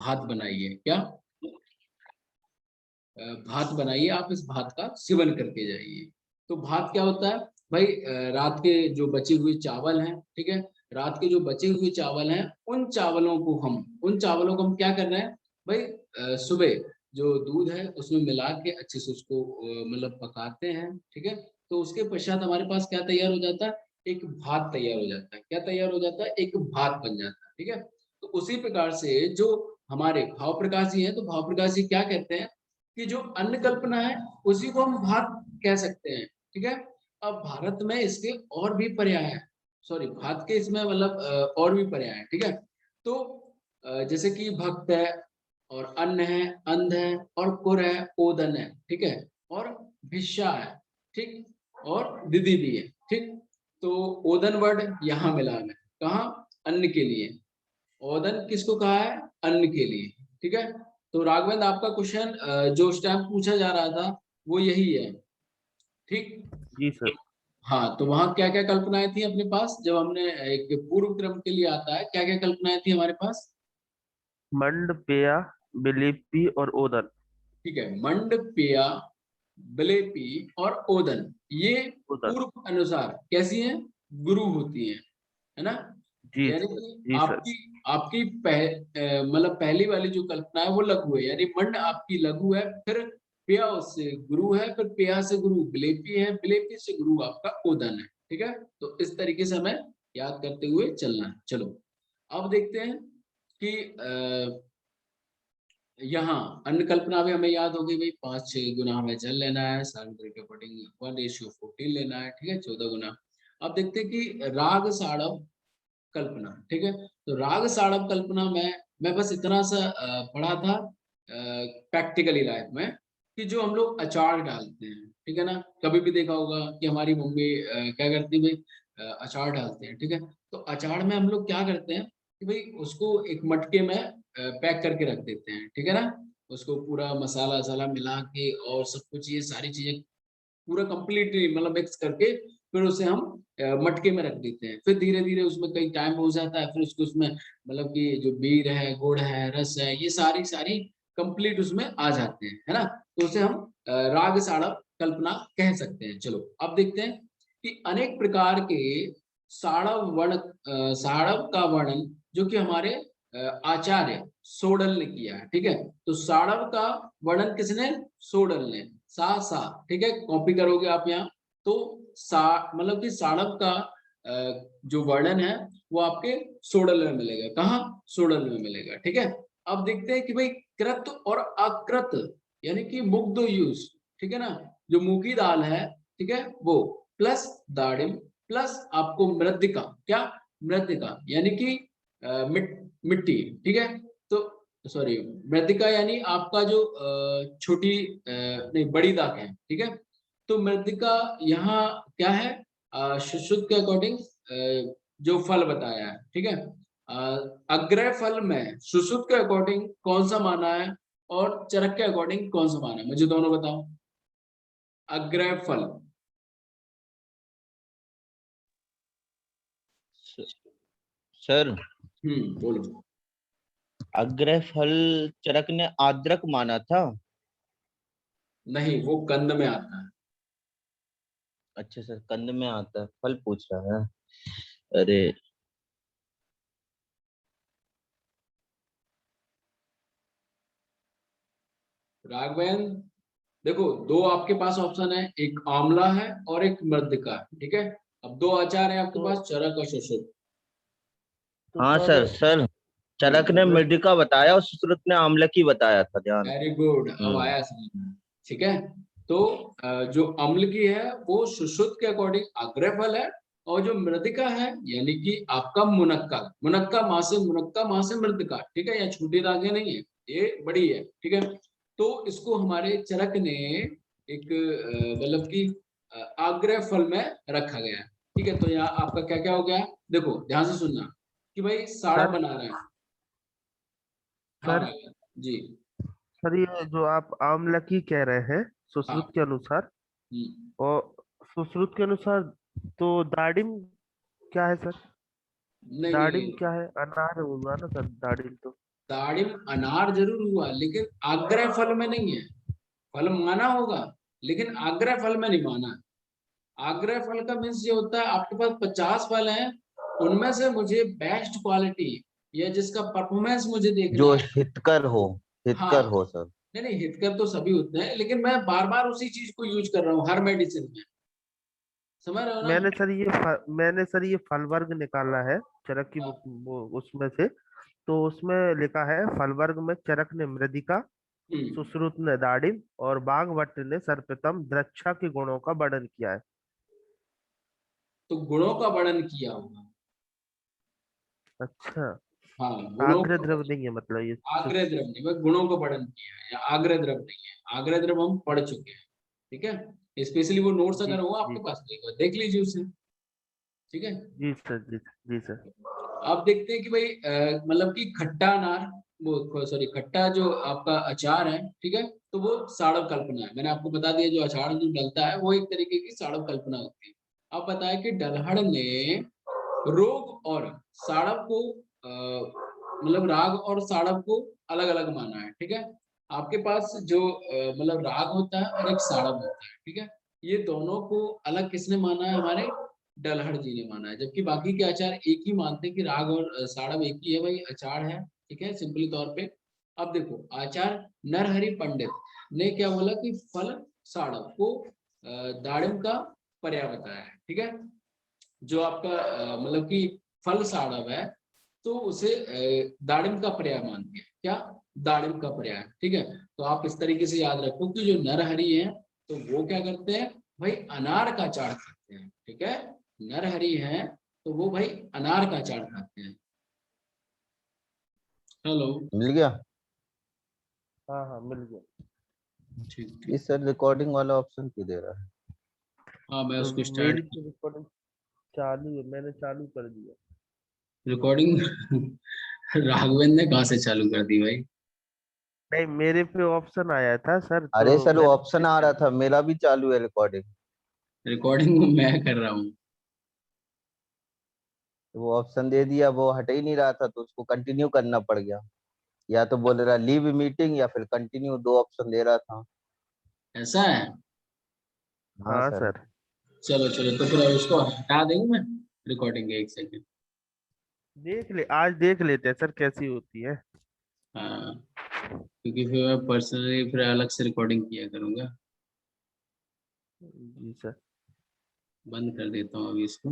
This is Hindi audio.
भात बनाइए। क्या भात बनाइए, आप इस भात का सेवन करके जाइए। तो भात क्या होता है भाई? रात के जो बचे हुए चावल हैं, ठीक है, रात के जो बचे हुए चावल हैं, उन चावलों को हम क्या कर रहे हैं भाई? सुबह जो दूध है उसमें मिला के अच्छे से उसको मतलब पकाते हैं, ठीक है। तो उसके पश्चात हमारे पास क्या तैयार हो जाता है? एक भात तैयार हो जाता है। क्या तैयार हो जाता है? एक भात बन जाता है, ठीक है। तो उसी प्रकार से जो हमारे भाव प्रकाश जी हैं, तो भाव प्रकाश जी क्या कहते हैं कि जो अन्न कल्पना है उसी को हम भात कह सकते हैं, ठीक है। अब भारत में इसके और भी पर्याय है, सॉरी, भात के इसमें मतलब और भी पर्याय है, ठीक है। तो जैसे कि भक्त है, और अन्न है, अंध है, और कुर है, ओदन है, ठीक है, और भिष्या है, ठीक, और दिदि भी है, ठीक। तो ओदन वर्ड यहाँ मिला है, कहाँ? अन्न के लिए। ओदन किसको कहा है? अन्न के लिए, ठीक है। तो राघवेंद्र आपका क्वेश्चन जो उस टाइम पूछा जा रहा था वो यही है, ठीक। जी सर। हाँ, तो वहां क्या क्या कल्पनाएं थी अपने पास? जब हमने एक पूर्व क्रम के लिए आता है, क्या क्या कल्पनाएं थी हमारे पास? मंड, पेया, बिलिपि और ओदन। ठीक है, मंड, पेया, बिलेपी और ओदन, ये ओदन। पूर्व अनुसार कैसी हैं? गुरु होती हैं, है ना। जी यानी सर। कि जी सर। आपकी आपकी मतलब पहली वाली जो कल्पना है वो लघु है, यानी मंड आपकी लघु है, फिर पेया उससे गुरु है, फिर पेया से गुरु बिलेपी है, बिलेपी से गुरु आपका ओदन है, ठीक है। तो इस तरीके से हमें याद करते हुए चलना है। चलो अब देखते हैं कि यहाँ अन्न कल्पना भी हमें याद होगी भाई, 5-6 गुना हमें जल लेना है, सारंगी के अकॉर्डिंग 1:14 लेना है, ठीक है, 14 गुना। अब देखते हैं कि राग साड़व कल्पना, ठीक है। तो राग साड़व कल्पना में मैं बस इतना सा पढ़ा था प्रैक्टिकली लाइफ में, कि जो हम लोग अचार डालते हैं, ठीक है ना, कभी भी देखा होगा कि हमारी मम्मी क्या करती है भाई? अचार डालते हैं, ठीक है। तो अचार में हम लोग क्या करते हैं कि भाई उसको एक मटके में पैक करके रख देते हैं, ठीक है ना। उसको पूरा मसाला वसाला मिला के और सब कुछ ये सारी चीजें पूरा कंप्लीटली मतलब मिक्स करके फिर उसे हम मटके में रख देते हैं। फिर धीरे धीरे उसमें कई टाइम हो जाता है, फिर उसको उसमें मतलब कि जो बीर है, गुड़ है, रस है, ये सारी सारी कंप्लीट उसमें आ जाते हैं, है ना। तो उसे हम राग साड़व कल्पना कह सकते हैं। चलो अब देखते हैं कि अनेक प्रकार के साड़व का वर्णन जो कि हमारे आचार्य सोडल ने किया है, ठीक है। तो साड़व का वर्णन किसने? सोडल ने। सा, ठीक है, कॉपी करोगे आप यहाँ। तो सा मतलब कि साड़व का जो वर्णन है वो आपके सोडल में मिलेगा। कहाँ? सोडल में मिलेगा, ठीक है। अब देखते हैं कि भाई कृत और अकृत, यानी कि मुग्ध यूज, ठीक है ना, जो मूंगी दाल है, ठीक है, वो प्लस दाड़िम प्लस आपको मृदिका, क्या? मृदिका यानी कि मिट्टी, ठीक है। तो सॉरी, मृदिका यानी आपका जो छोटी नहीं बड़ी दाग है, ठीक है। तो मृदिका यहाँ क्या है? सुश्रुत के अकॉर्डिंग जो फल बताया है, ठीक है। अग्रय फल में सुश्रुत के अकॉर्डिंग कौन सा माना है और चरक के अकॉर्डिंग कौन सा माना है? मुझे दोनों बताओ। अग्रय फल। सर, बोलो। अग्रय फल चरक ने आद्रक माना था। नहीं, वो कंद में आता है। अच्छा सर, कंद में आता है, फल पूछ रहा है। अरे राघवेंद्र, देखो दो आपके पास ऑप्शन है, एक आंवला है और एक मृदिका है, ठीक है। अब दो आचार है आपके तो पास, चरक और सुश्रुत। हाँ सर सर। सर, चरक ने मैं मृदिका बताया और सुश्रुत ने आम्लकी बताया था, ध्यान। वेरी गुड, अब आया समझ में, ठीक है। तो जो अम्ल की है वो सुश्रुत के अकॉर्डिंग अग्रय फल है, और जो मृदिका है यानी कि आपका मुनक्का, मुनक्का माँ से मृदिका, ठीक है। या छोटी दागे नहीं है, ये बड़ी है, ठीक है। तो इसको हमारे चरक ने एक मतलब कि अग्रय फल में रखा गया है, ठीक है। तो यहाँ आपका क्या क्या हो गया? देखो ध्यान से सुनना कि भाई साड़ा सर बना रहे हैं। हाँ सर राघव जी। सर ये जो आप आमलकी कह रहे हैं सुश्रुत हाँ। के अनुसार, हम्म। और सुश्रुत के अनुसार तो दाडिम क्या है सर? नहीं दाडिम नहीं, क्या है? अनार होगा ना सर दाडिम तो। दाड़िम अनार जरूर हुआ, लेकिन आग्रह फल में नहीं है। फल माना होगा, लेकिन आग्रह फल में नहीं माना है। आग्रह फल का मीन्स ये होता है आपके पास 50 फल हैं, उनमें से मुझे बेस्ट क्वालिटी या जिसका परफॉर्मेंस मुझे देखना जो है। हितकर हो, हितकर हाँ, हो सर। नहीं नहीं, हितकर तो सभी होते हैं, लेकिन मैं बार बार उसी चीज को यूज कर रहा हूँ हर मेडिसिन में, समझ रहे हो ना। मैंने सर ये फल वर्ग निकाला है चरक की हाँ, वो उसमें से। तो उसमें लिखा है फल वर्ग में चरक ने मृदिका, हम्म, सुश्रुत ने दाड़िम और बाघभट्ट ने सर्वप्रथम द्रक्षा के गुणों का वर्णन किया है। तो गुणों का वर्णन किया होगा। अच्छा, हाँ, गुणों आग्रह का, द्रव नहीं है मतलब ये आग्रह द्रव नहीं, मैं गुणों को वर्णन किया है, या आग्रह द्रव नहीं है। आग्रह द्रव हम पढ़ चुके हैं, ठीक है। स्पेशली वो नोट्स जी अगर हो जी आपके पास तो एक बार देख लीजिए उसे, ठीक है। जी सर, जी जी सर। आप देखते हैं कि भाई मतलब कि खट्टा अनार, वो सॉरी खट्टा जो आपका अचार है, ठीक है, तो वो साड़व कल्पना है। मैंने आपको बता दिया जो अचार जो डलता है वो एक तरीके की साड़व कल्पना होती है। अब बताया कि डलहड़ ने रोग और साड़व को मतलब राग और साड़व को अलग अलग माना है, ठीक है। आपके पास जो मतलब राग होता है और एक साड़व होता है, ठीक है। ये दोनों को अलग किसने माना है? हमारे डलहड़ जी ने माना है। जबकि बाकी के आचार एक ही मानते हैं कि राग और साड़व एक ही है, भाई अचार है, ठीक है, सिंपली तौर पे। अब देखो आचार नरहरि पंडित ने क्या बोला कि फल साड़व को दाड़िम का पर्याय बताया है, ठीक है। जो आपका मतलब कि फल साड़व है, तो उसे दाड़िम का पर्याय मान दिया। क्या? दाड़िम का पर्याय, ठीक है। तो आप इस तरीके से याद रखो कि जो नरहरि है तो वो क्या करते हैं भाई, अनार का चाड़ खाते हैं, ठीक है। नरहरि हैं तो वो भाई अनार का चाड़ खाते हैं। हेलो। मिल गया। हाँ हाँ, मिल गया। ठीक ये ठीक। सर रिकॉर्डिंग वाला ऑप्शन क्यों दे रहा है? हाँ, मैं उसको मेरी स्टार्ट, तो रिकॉर्डिंग चालू है, मैंने चालू कर दिया। रिकॉर्डिंग राघवेंद्र ने कहाँ से चालू कर दी भाई? नहीं, मेरे पे ऑप्शन आया था सर, तो अरे सर वो मैंने ऑप्शन आ रहा था, मेरा भी चालू है रिकॉर्डिंग। रिकॉर्डिंग मैं कर रहा हूँ। वो ऑप्शन दे दिया, वो हट ही नहीं रहा था तो उसको कंटिन्यू करना पड़ गया। या तो बोल रहा लीव मीटिंग या फिर कंटिन्यू, दो ऑप्शन दे रहा था। ऐसा है? हाँ हाँ सर। सर। चलो चलो, तो फिर उसको हटा देंगे मैं, रिकॉर्डिंग एक सेकंड। आज देख लेते हैं सर कैसी होती है। हाँ, क्योंकि फिर मैं पर्सनली फिर अलग से रिकॉर्डिंग किया करूंगा। जी सर। बंद कर देता हूँ अभी इसको।